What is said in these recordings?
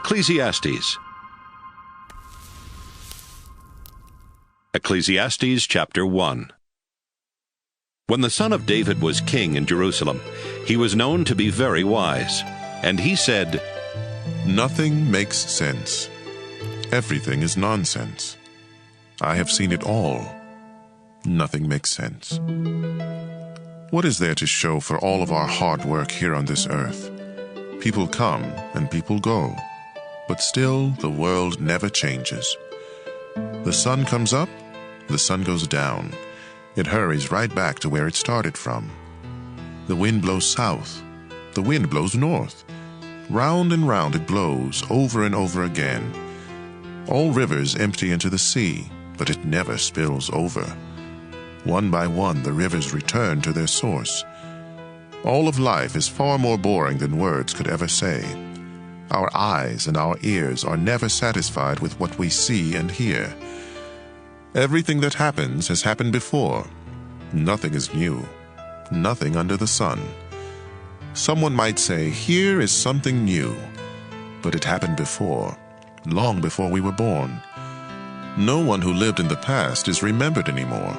Ecclesiastes. Ecclesiastes chapter 1. When the son of David was king in Jerusalem, he was known to be very wise. And he said, "Nothing makes sense. Everything is nonsense. I have seen it all. Nothing makes sense. What is there to show for all of our hard work here on this earth? People come and people go, but still the world never changes. The sun comes up, the sun goes down. It hurries right back to where it started from. The wind blows south, the wind blows north. Round and round it blows over and over again. All rivers empty into the sea, but it never spills over. One by one the rivers return to their source. All of life is far more boring than words could ever say. Our eyes and our ears are never satisfied with what we see and hear. Everything that happens has happened before. Nothing is new. Nothing under the sun. Someone might say, here is something new, but it happened before, long before we were born. No one who lived in the past is remembered anymore,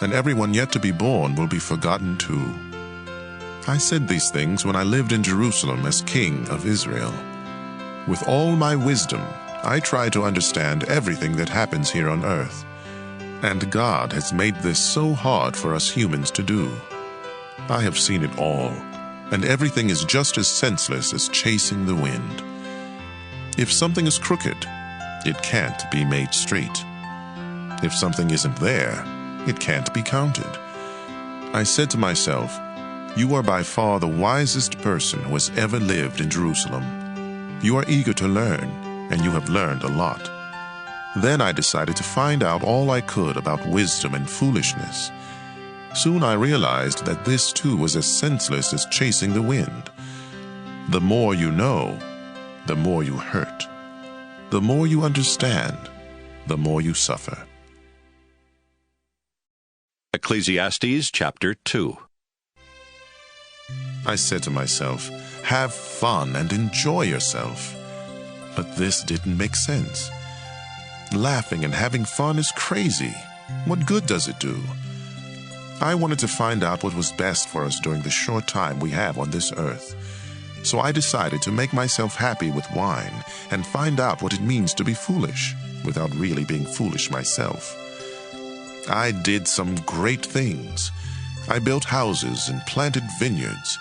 and everyone yet to be born will be forgotten too. I said these things when I lived in Jerusalem as king of Israel. With all my wisdom, I try to understand everything that happens here on earth. And God has made this so hard for us humans to do. I have seen it all, and everything is just as senseless as chasing the wind. If something is crooked, it can't be made straight. If something isn't there, it can't be counted. I said to myself, you are by far the wisest person who has ever lived in Jerusalem. You are eager to learn, and you have learned a lot. Then I decided to find out all I could about wisdom and foolishness. Soon I realized that this too was as senseless as chasing the wind. The more you know, the more you hurt. The more you understand, the more you suffer. Ecclesiastes chapter 2. I said to myself, have fun and enjoy yourself. But this didn't make sense. Laughing and having fun is crazy. What good does it do? I wanted to find out what was best for us during the short time we have on this earth. So I decided to make myself happy with wine and find out what it means to be foolish without really being foolish myself. I did some great things. I built houses and planted vineyards.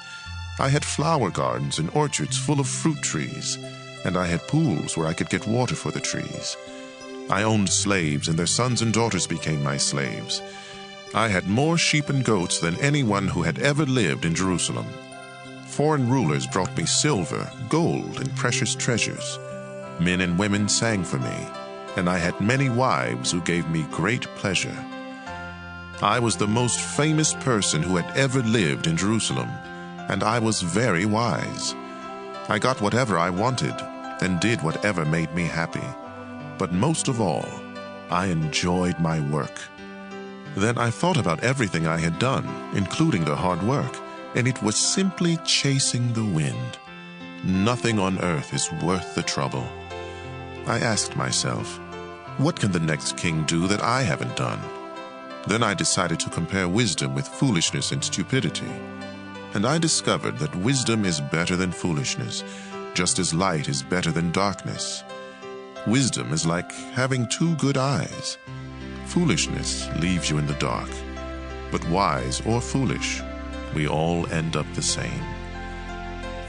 I had flower gardens and orchards full of fruit trees, and I had pools where I could get water for the trees. I owned slaves, and their sons and daughters became my slaves. I had more sheep and goats than anyone who had ever lived in Jerusalem. Foreign rulers brought me silver, gold, and precious treasures. Men and women sang for me, and I had many wives who gave me great pleasure. I was the most famous person who had ever lived in Jerusalem, and I was very wise. I got whatever I wanted and did whatever made me happy. But most of all, I enjoyed my work. Then I thought about everything I had done, including the hard work, and it was simply chasing the wind. Nothing on earth is worth the trouble. I asked myself, what can the next king do that I haven't done? Then I decided to compare wisdom with foolishness and stupidity. And I discovered that wisdom is better than foolishness, just as light is better than darkness. Wisdom is like having two good eyes. Foolishness leaves you in the dark. But wise or foolish, we all end up the same.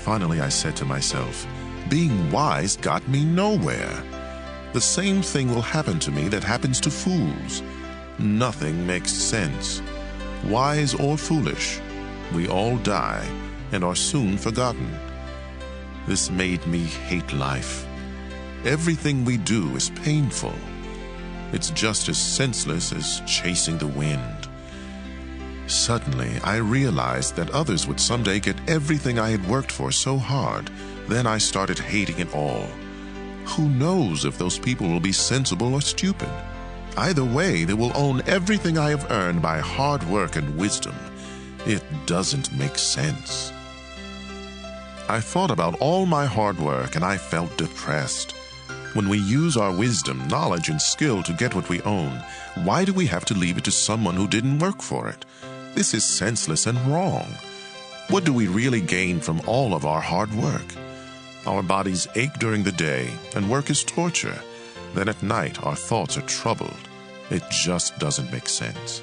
Finally, I said to myself, being wise got me nowhere. The same thing will happen to me that happens to fools. Nothing makes sense. Wise or foolish, we all die and are soon forgotten. This made me hate life. Everything we do is painful. It's just as senseless as chasing the wind. Suddenly, I realized that others would someday get everything I had worked for so hard. Then I started hating it all. Who knows if those people will be sensible or stupid? Either way, they will own everything I have earned by hard work and wisdom. It doesn't make sense. I thought about all my hard work and I felt depressed. When we use our wisdom, knowledge, and skill to get what we own, why do we have to leave it to someone who didn't work for it? This is senseless and wrong. What do we really gain from all of our hard work? Our bodies ache during the day, and work is torture. Then at night, our thoughts are troubled. It just doesn't make sense.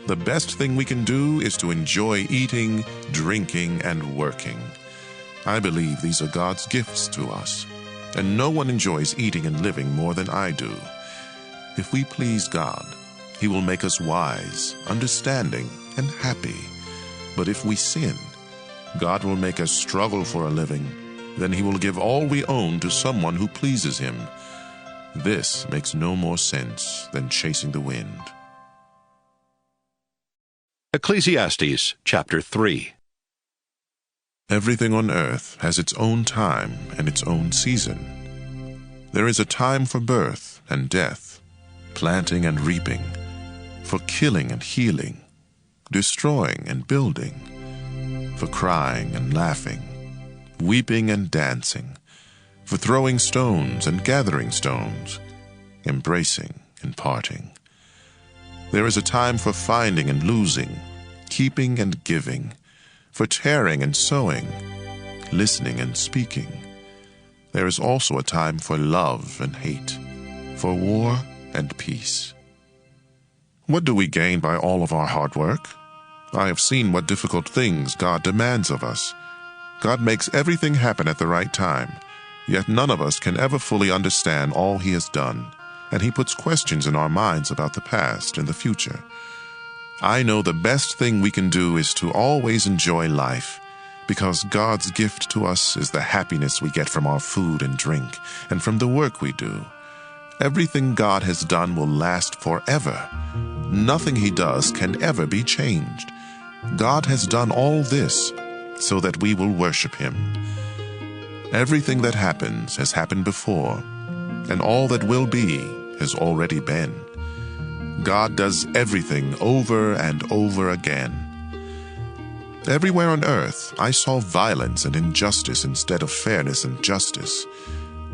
The best thing we can do is to enjoy eating, drinking, and working. I believe these are God's gifts to us, and no one enjoys eating and living more than I do. If we please God, He will make us wise, understanding, and happy. But if we sin, God will make us struggle for a living. Then He will give all we own to someone who pleases Him. This makes no more sense than chasing the wind. Ecclesiastes chapter 3. Everything on earth has its own time and its own season. There is a time for birth and death, planting and reaping, for killing and healing, destroying and building, for crying and laughing, weeping and dancing, for throwing stones and gathering stones, embracing and parting. There is a time for finding and losing, keeping and giving, for tearing and sowing, listening and speaking. There is also a time for love and hate, for war and peace. What do we gain by all of our hard work? I have seen what difficult things God demands of us. God makes everything happen at the right time, yet none of us can ever fully understand all He has done, and He puts questions in our minds about the past and the future. I know the best thing we can do is to always enjoy life, because God's gift to us is the happiness we get from our food and drink, and from the work we do. Everything God has done will last forever. Nothing He does can ever be changed. God has done all this so that we will worship Him. Everything that happens has happened before, and all that will be has already been. God does everything over and over again. Everywhere on earth, I saw violence and injustice instead of fairness and justice.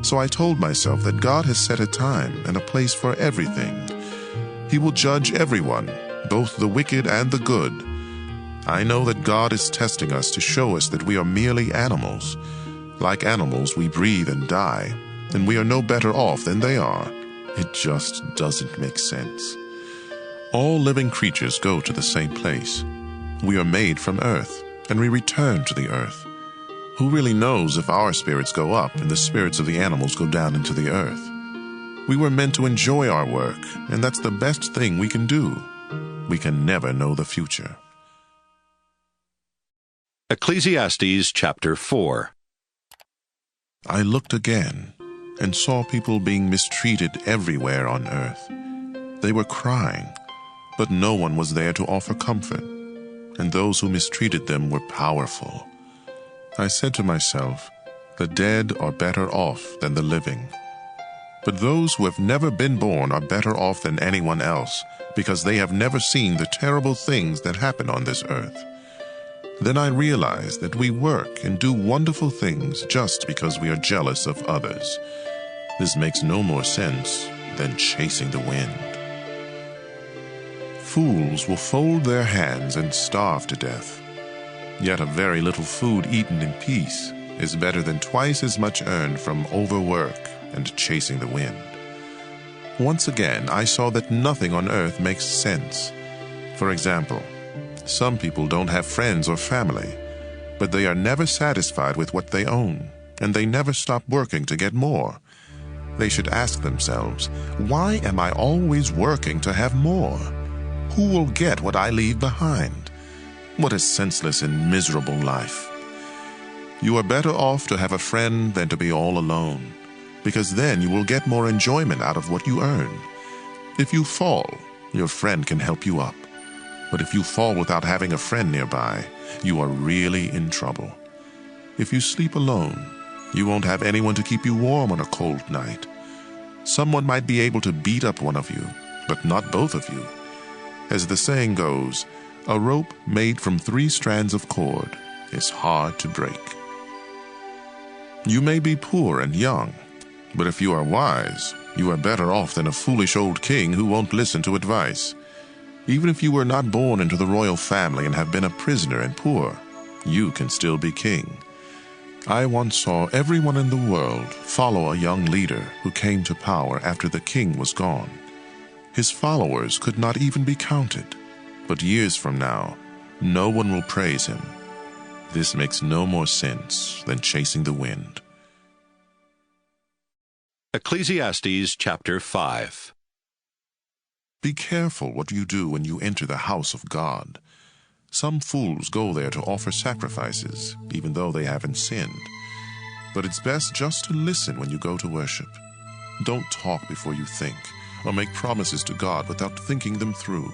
So I told myself that God has set a time and a place for everything. He will judge everyone, both the wicked and the good. I know that God is testing us to show us that we are merely animals. Like animals, we breathe and die, and we are no better off than they are. It just doesn't make sense. All living creatures go to the same place. We are made from earth, and we return to the earth. Who really knows if our spirits go up and the spirits of the animals go down into the earth? We were meant to enjoy our work, and that's the best thing we can do. We can never know the future. Ecclesiastes chapter 4. I looked again and saw people being mistreated everywhere on earth. They were crying, but no one was there to offer comfort, and those who mistreated them were powerful. I said to myself, the dead are better off than the living. But those who have never been born are better off than anyone else, because they have never seen the terrible things that happen on this earth. Then I realized that we work and do wonderful things just because we are jealous of others. This makes no more sense than chasing the wind. Fools will fold their hands and starve to death. Yet a very little food eaten in peace is better than twice as much earned from overwork and chasing the wind. Once again, I saw that nothing on earth makes sense. For example, some people don't have friends or family, but they are never satisfied with what they own, and they never stop working to get more. They should ask themselves, why am I always working to have more? Who will get what I leave behind? What a senseless and miserable life. You are better off to have a friend than to be all alone, because then you will get more enjoyment out of what you earn. If you fall, your friend can help you up. But if you fall without having a friend nearby, you are really in trouble. If you sleep alone, you won't have anyone to keep you warm on a cold night. Someone might be able to beat up one of you, but not both of you. As the saying goes, a rope made from 3 strands of cord is hard to break. You may be poor and young, but if you are wise, you are better off than a foolish old king who won't listen to advice. Even if you were not born into the royal family and have been a prisoner and poor, you can still be king. I once saw everyone in the world follow a young leader who came to power after the king was gone. His followers could not even be counted, but years from now, no one will praise him. This makes no more sense than chasing the wind. Ecclesiastes chapter 5. Be careful what you do when you enter the house of God. Some fools go there to offer sacrifices, even though they haven't sinned. But it's best just to listen when you go to worship. Don't talk before you think, or make promises to God without thinking them through.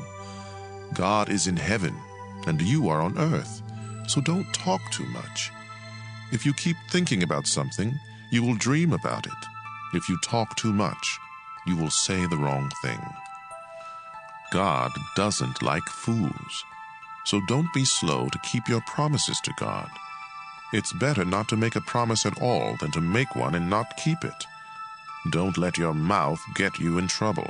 God is in heaven, and you are on earth, so don't talk too much. If you keep thinking about something, you will dream about it. If you talk too much, you will say the wrong thing. God doesn't like fools. So don't be slow to keep your promises to God. It's better not to make a promise at all than to make one and not keep it. Don't let your mouth get you in trouble.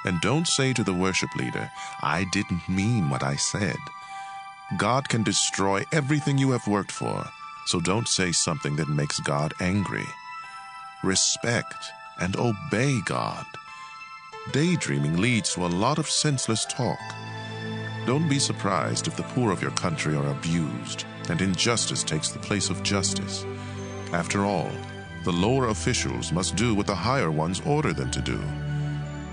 And don't say to the worship leader, "I didn't mean what I said." God can destroy everything you have worked for, so don't say something that makes God angry. Respect and obey God. Daydreaming leads to a lot of senseless talk. Don't be surprised if the poor of your country are abused and injustice takes the place of justice. After all, the lower officials must do what the higher ones order them to do.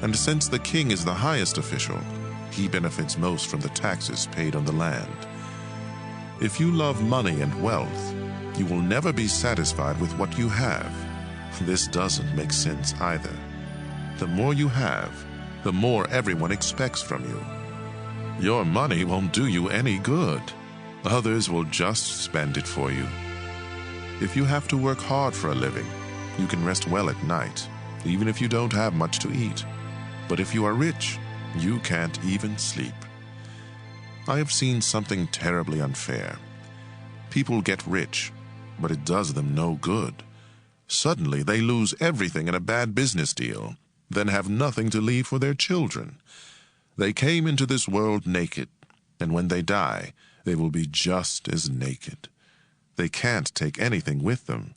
And since the king is the highest official, he benefits most from the taxes paid on the land. If you love money and wealth, you will never be satisfied with what you have. This doesn't make sense either. The more you have, the more everyone expects from you. Your money won't do you any good. Others will just spend it for you. If you have to work hard for a living, you can rest well at night, even if you don't have much to eat. But if you are rich, you can't even sleep. I have seen something terribly unfair. People get rich, but it does them no good. Suddenly they lose everything in a bad business deal, then have nothing to leave for their children. They came into this world naked, and when they die, they will be just as naked. They can't take anything with them,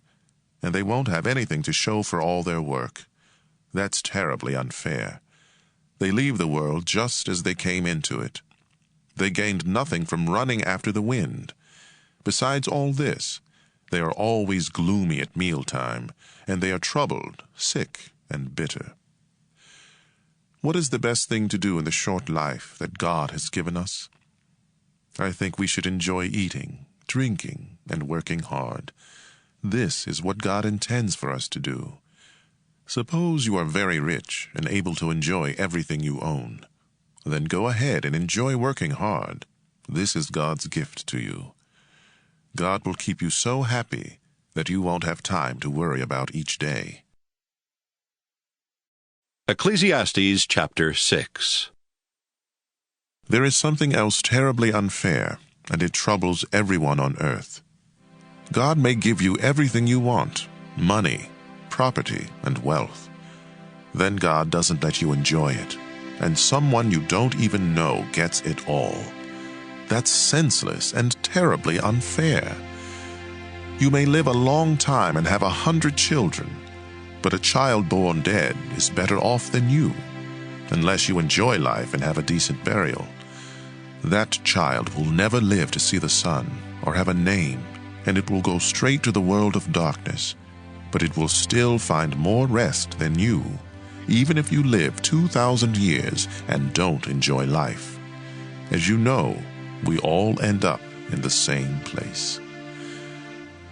and they won't have anything to show for all their work. That's terribly unfair. They leave the world just as they came into it. They gained nothing from running after the wind. Besides all this, they are always gloomy at mealtime, and they are troubled, sick, and bitter. What is the best thing to do in the short life that God has given us? I think we should enjoy eating, drinking, and working hard. This is what God intends for us to do. Suppose you are very rich and able to enjoy everything you own. Then go ahead and enjoy working hard. This is God's gift to you. God will keep you so happy that you won't have time to worry about each day. Ecclesiastes chapter 6. There is something else terribly unfair, and it troubles everyone on earth. God may give you everything you want, money, property, and wealth. Then God doesn't let you enjoy it, and someone you don't even know gets it all. That's senseless and terribly unfair. You may live a long time and have 100 children, but a child born dead is better off than you, unless you enjoy life and have a decent burial. That child will never live to see the sun or have a name, and it will go straight to the world of darkness, but it will still find more rest than you, even if you live 2,000 years and don't enjoy life. As you know, we all end up in the same place.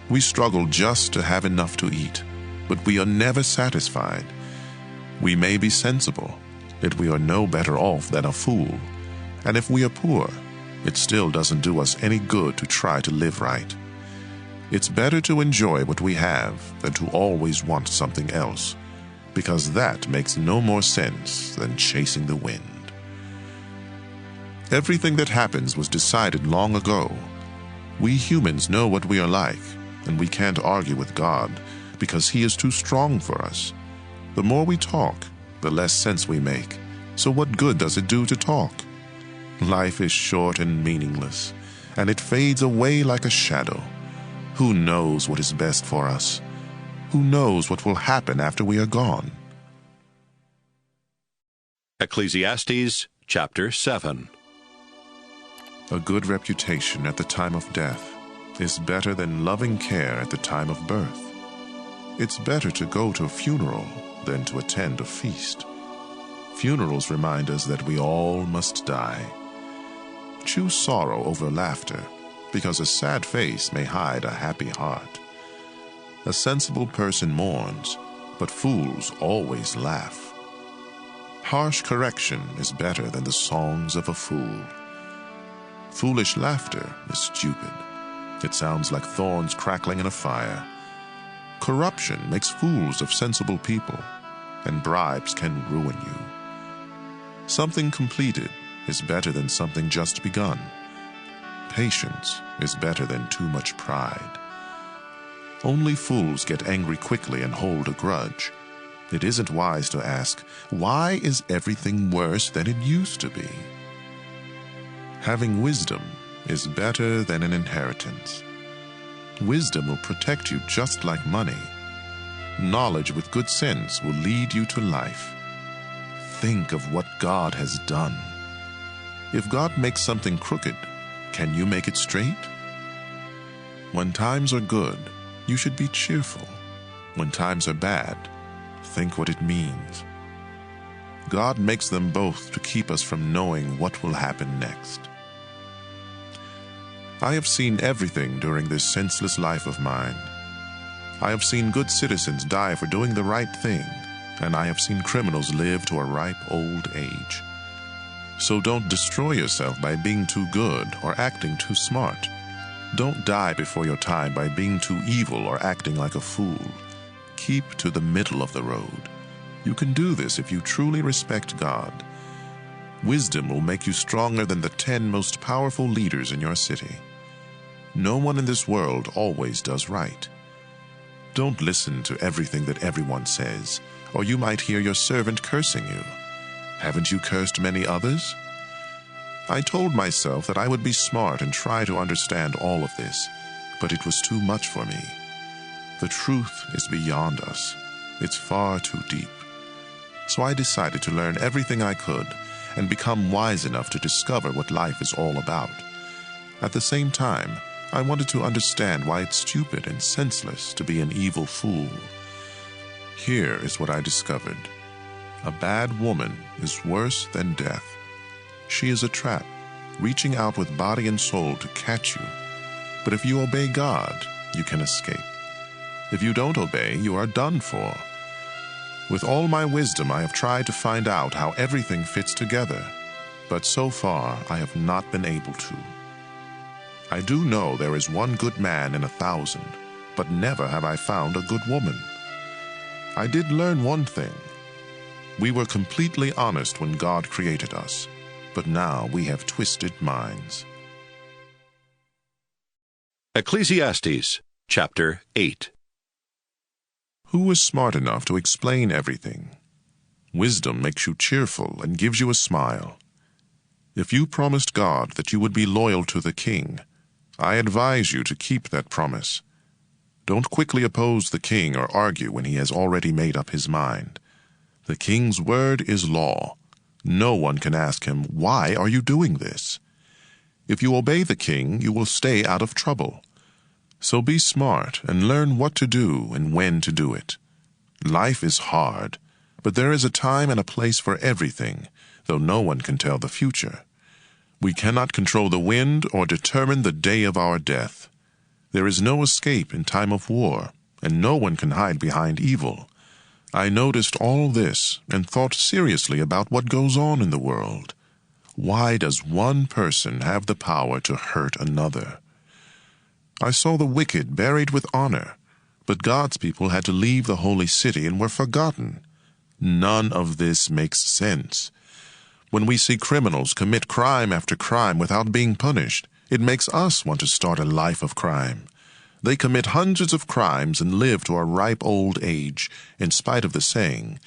We struggle just to have enough to eat, but we are never satisfied. We may be sensible, yet we are no better off than a fool. And if we are poor, it still doesn't do us any good to try to live right. It's better to enjoy what we have than to always want something else, because that makes no more sense than chasing the wind. Everything that happens was decided long ago. We humans know what we are like, and we can't argue with God because he is too strong for us. The more we talk, the less sense we make. So what good does it do to talk? Life is short and meaningless, and it fades away like a shadow. Who knows what is best for us? Who knows what will happen after we are gone? Ecclesiastes chapter 7. A good reputation at the time of death is better than loving care at the time of birth. It's better to go to a funeral than to attend a feast. Funerals remind us that we all must die. Choose sorrow over laughter, because a sad face may hide a happy heart. A sensible person mourns, but fools always laugh. Harsh correction is better than the songs of a fool. Foolish laughter is stupid. It sounds like thorns crackling in a fire. Corruption makes fools of sensible people, and bribes can ruin you. Something completed is better than something just begun. Patience is better than too much pride. Only fools get angry quickly and hold a grudge. It isn't wise to ask, why is everything worse than it used to be? Having wisdom is better than an inheritance. Wisdom will protect you just like money. Knowledge with good sense will lead you to life. Think of what God has done. If God makes something crooked, can you make it straight? When times are good, you should be cheerful. When times are bad, think what it means. God makes them both to keep us from knowing what will happen next. I have seen everything during this senseless life of mine. I have seen good citizens die for doing the right thing, and I have seen criminals live to a ripe old age. So don't destroy yourself by being too good or acting too smart. Don't die before your time by being too evil or acting like a fool. Keep to the middle of the road. You can do this if you truly respect God. Wisdom will make you stronger than the 10 most powerful leaders in your city. No one in this world always does right. Don't listen to everything that everyone says, or you might hear your servant cursing you. Haven't you cursed many others? I told myself that I would be smart and try to understand all of this, but it was too much for me. The truth is beyond us. It's far too deep. So I decided to learn everything I could and become wise enough to discover what life is all about. At the same time, I wanted to understand why it's stupid and senseless to be an evil fool. Here is what I discovered. A bad woman is worse than death. She is a trap, reaching out with body and soul to catch you. But if you obey God, you can escape. If you don't obey, you are done for. With all my wisdom, I have tried to find out how everything fits together, but so far I have not been able to. I do know there is one good man in 1,000, but never have I found a good woman. I did learn one thing. We were completely honest when God created us, but now we have twisted minds. Ecclesiastes chapter 8. Who is smart enough to explain everything? Wisdom makes you cheerful and gives you a smile. If you promised God that you would be loyal to the king, I advise you to keep that promise. Don't quickly oppose the king or argue when he has already made up his mind. The king's word is law. No one can ask him, "Why are you doing this?" If you obey the king, you will stay out of trouble. So be smart and learn what to do and when to do it. Life is hard, but there is a time and a place for everything, though no one can tell the future. We cannot control the wind or determine the day of our death. There is no escape in time of war, and no one can hide behind evil. I noticed all this and thought seriously about what goes on in the world. Why does one person have the power to hurt another? I saw the wicked buried with honor, but God's people had to leave the holy city and were forgotten. None of this makes sense. When we see criminals commit crime after crime without being punished, it makes us want to start a life of crime. They commit hundreds of crimes and live to a ripe old age, in spite of the saying,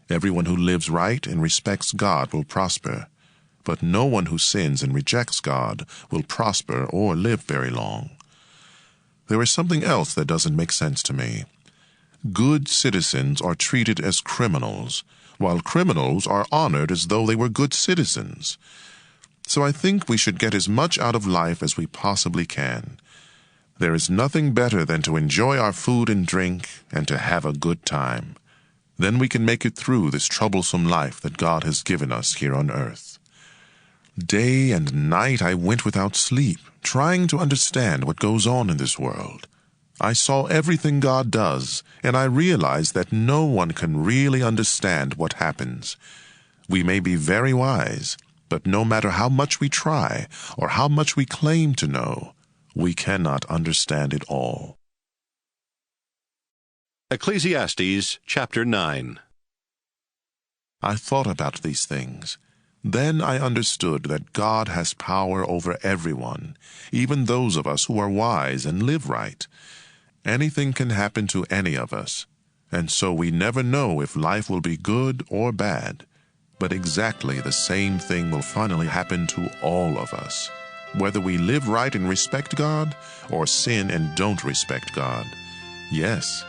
"Everyone who lives right and respects God will prosper, but no one who sins and rejects God will prosper or live very long." There is something else that doesn't make sense to me. Good citizens are treated as criminals, while criminals are honored as though they were good citizens. So I think we should get as much out of life as we possibly can. There is nothing better than to enjoy our food and drink and to have a good time. Then we can make it through this troublesome life that God has given us here on earth. Day and night I went without sleep, trying to understand what goes on in this world. I saw everything God does, and I realized that no one can really understand what happens. We may be very wise, but no matter how much we try or how much we claim to know, we cannot understand it all. Ecclesiastes chapter 9. I thought about these things. Then I understood that God has power over everyone, even those of us who are wise and live right. Anything can happen to any of us, and so we never know if life will be good or bad. But exactly the same thing will finally happen to all of us, whether we live right and respect God or sin and don't respect God. Yes,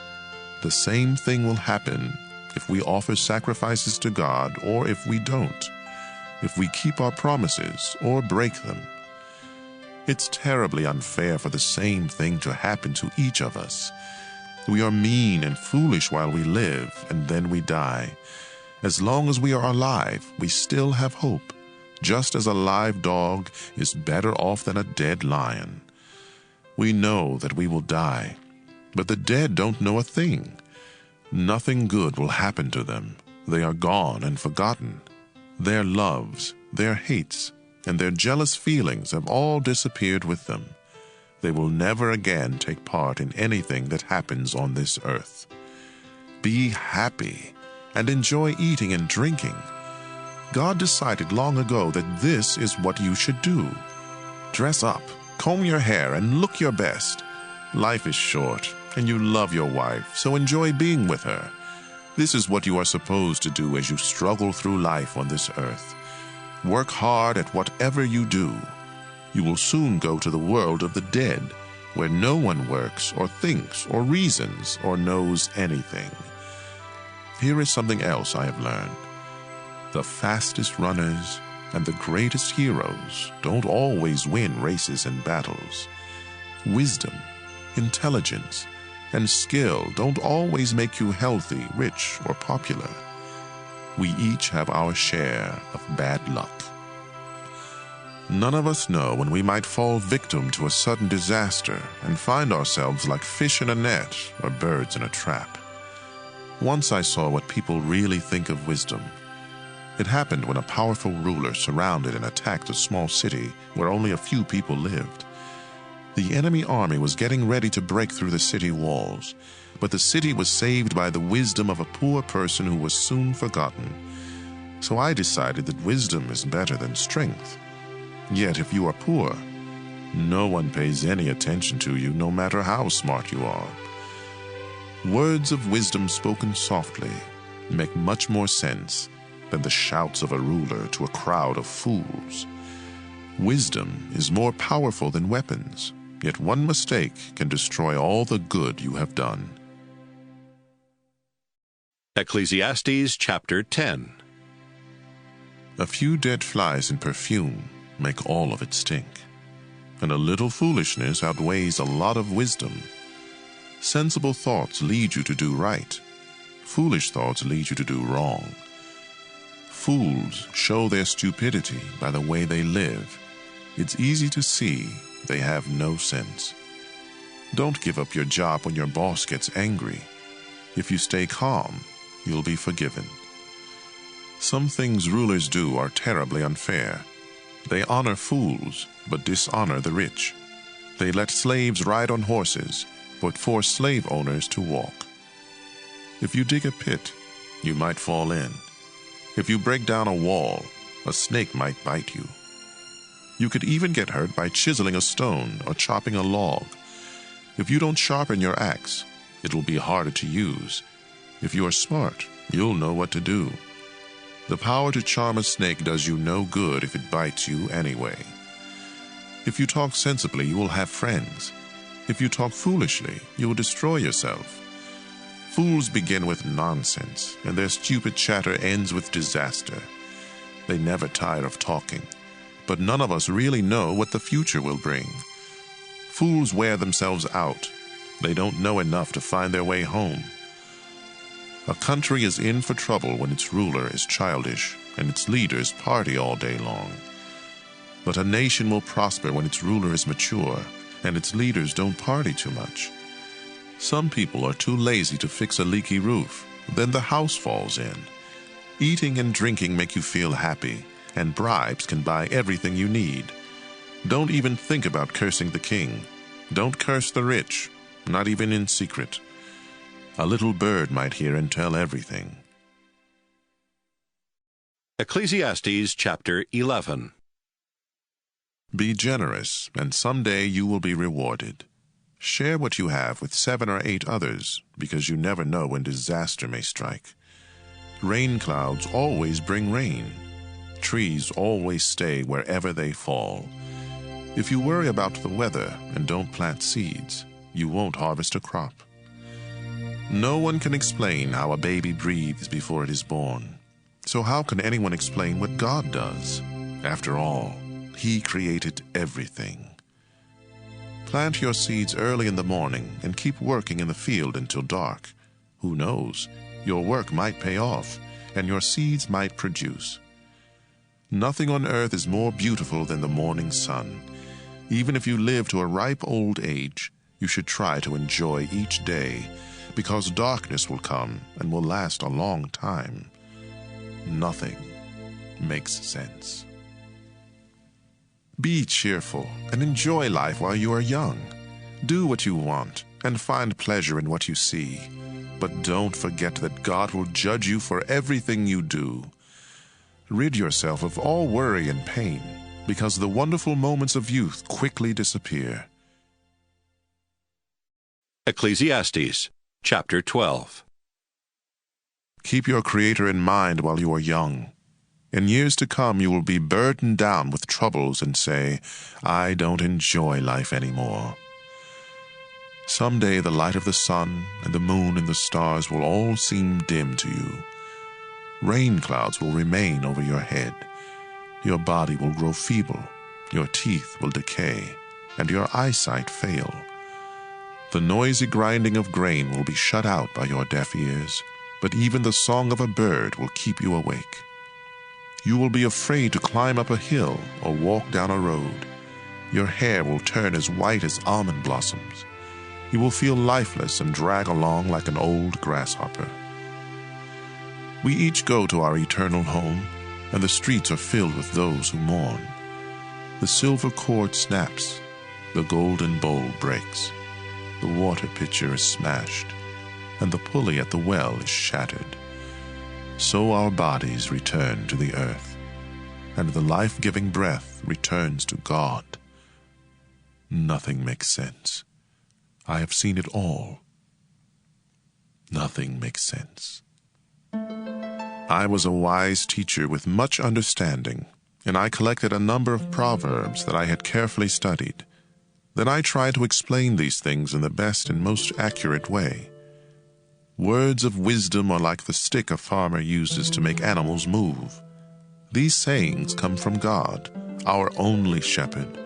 the same thing will happen if we offer sacrifices to God or if we don't, if we keep our promises or break them. It's terribly unfair for the same thing to happen to each of us. We are mean and foolish while we live, and then we die. As long as we are alive, we still have hope, just as a live dog is better off than a dead lion. We know that we will die, but the dead don't know a thing. Nothing good will happen to them. They are gone and forgotten. Their loves, their hates, and their jealous feelings have all disappeared with them. They will never again take part in anything that happens on this earth. Be happy and enjoy eating and drinking. God decided long ago that this is what you should do. Dress up, comb your hair, and look your best. Life is short, and you love your wife, so enjoy being with her. This is what you are supposed to do as you struggle through life on this earth. Work hard at whatever you do. You will soon go to the world of the dead, where no one works or thinks or reasons or knows anything. Here is something else I have learned. The fastest runners and the greatest heroes don't always win races and battles. Wisdom, intelligence, and skill don't always make you healthy, rich, or popular. We each have our share of bad luck. None of us know when we might fall victim to a sudden disaster and find ourselves like fish in a net or birds in a trap. Once I saw what people really think of wisdom. It happened when a powerful ruler surrounded and attacked a small city where only a few people lived. The enemy army was getting ready to break through the city walls, but the city was saved by the wisdom of a poor person who was soon forgotten. So I decided that wisdom is better than strength. Yet if you are poor, no one pays any attention to you, no matter how smart you are. Words of wisdom spoken softly make much more sense than the shouts of a ruler to a crowd of fools. Wisdom is more powerful than weapons, yet one mistake can destroy all the good you have done. Ecclesiastes chapter 10. A few dead flies in perfume make all of it stink, and a little foolishness outweighs a lot of wisdom. Sensible thoughts lead you to do right. Foolish thoughts lead you to do wrong. Fools show their stupidity by the way they live. It's easy to see they have no sense. Don't give up your job when your boss gets angry. If you stay calm, you'll be forgiven. Some things rulers do are terribly unfair. They honor fools, but dishonor the rich. They let slaves ride on horses, but force slave owners to walk. If you dig a pit, you might fall in. If you break down a wall, a snake might bite you. You could even get hurt by chiseling a stone or chopping a log. If you don't sharpen your axe, it will be harder to use. If you are smart, you'll know what to do. The power to charm a snake does you no good if it bites you anyway. If you talk sensibly, you will have friends. If you talk foolishly, you will destroy yourself. Fools begin with nonsense, and their stupid chatter ends with disaster. They never tire of talking, but none of us really know what the future will bring. Fools wear themselves out. They don't know enough to find their way home. A country is in for trouble when its ruler is childish and its leaders party all day long. But a nation will prosper when its ruler is mature and its leaders don't party too much. Some people are too lazy to fix a leaky roof. Then the house falls in. Eating and drinking make you feel happy, and bribes can buy everything you need. Don't even think about cursing the king. Don't curse the rich, not even in secret. A little bird might hear and tell everything. Ecclesiastes chapter 11. Be generous, and someday you will be rewarded. Share what you have with 7 or 8 others, because you never know when disaster may strike. Rain clouds always bring rain. Trees always stay wherever they fall. If you worry about the weather and don't plant seeds, you won't harvest a crop. No one can explain how a baby breathes before it is born. So how can anyone explain what God does? After all, He created everything. Plant your seeds early in the morning and keep working in the field until dark. Who knows? Your work might pay off, and your seeds might produce. Nothing on earth is more beautiful than the morning sun. Even if you live to a ripe old age, you should try to enjoy each day, because darkness will come and will last a long time. Nothing makes sense. Be cheerful and enjoy life while you are young. Do what you want and find pleasure in what you see. But don't forget that God will judge you for everything you do. Rid yourself of all worry and pain, because the wonderful moments of youth quickly disappear. Ecclesiastes chapter 12. Keep your Creator in mind while you are young. In years to come you will be burdened down with troubles and say, I don't enjoy life anymore. Someday the light of the sun and the moon and the stars will all seem dim to you. Rain clouds will remain over your head. Your body will grow feeble, your teeth will decay, and your eyesight fail. The noisy grinding of grain will be shut out by your deaf ears, but even the song of a bird will keep you awake. You will be afraid to climb up a hill or walk down a road. Your hair will turn as white as almond blossoms. You will feel lifeless and drag along like an old grasshopper. We each go to our eternal home, and the streets are filled with those who mourn. The silver cord snaps, the golden bowl breaks, the water pitcher is smashed, and the pulley at the well is shattered. So our bodies return to the earth, and the life-giving breath returns to God. Nothing makes sense. I have seen it all. Nothing makes sense. I was a wise teacher with much understanding, and I collected a number of proverbs that I had carefully studied. Then I tried to explain these things in the best and most accurate way. Words of wisdom are like the stick a farmer uses to make animals move. These sayings come from God, our only shepherd,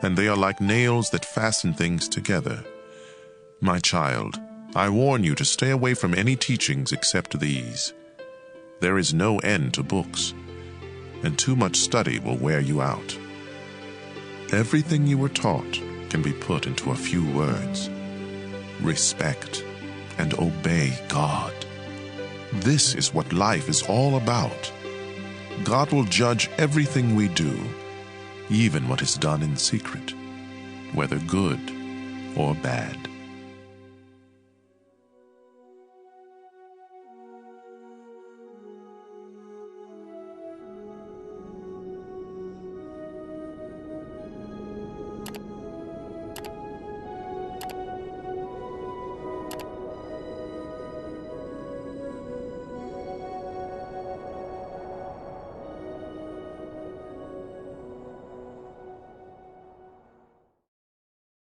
and they are like nails that fasten things together. My child, I warn you to stay away from any teachings except these. There is no end to books, and too much study will wear you out. Everything you were taught can be put into a few words. Respect and obey God. This is what life is all about. God will judge everything we do, even what is done in secret, whether good or bad.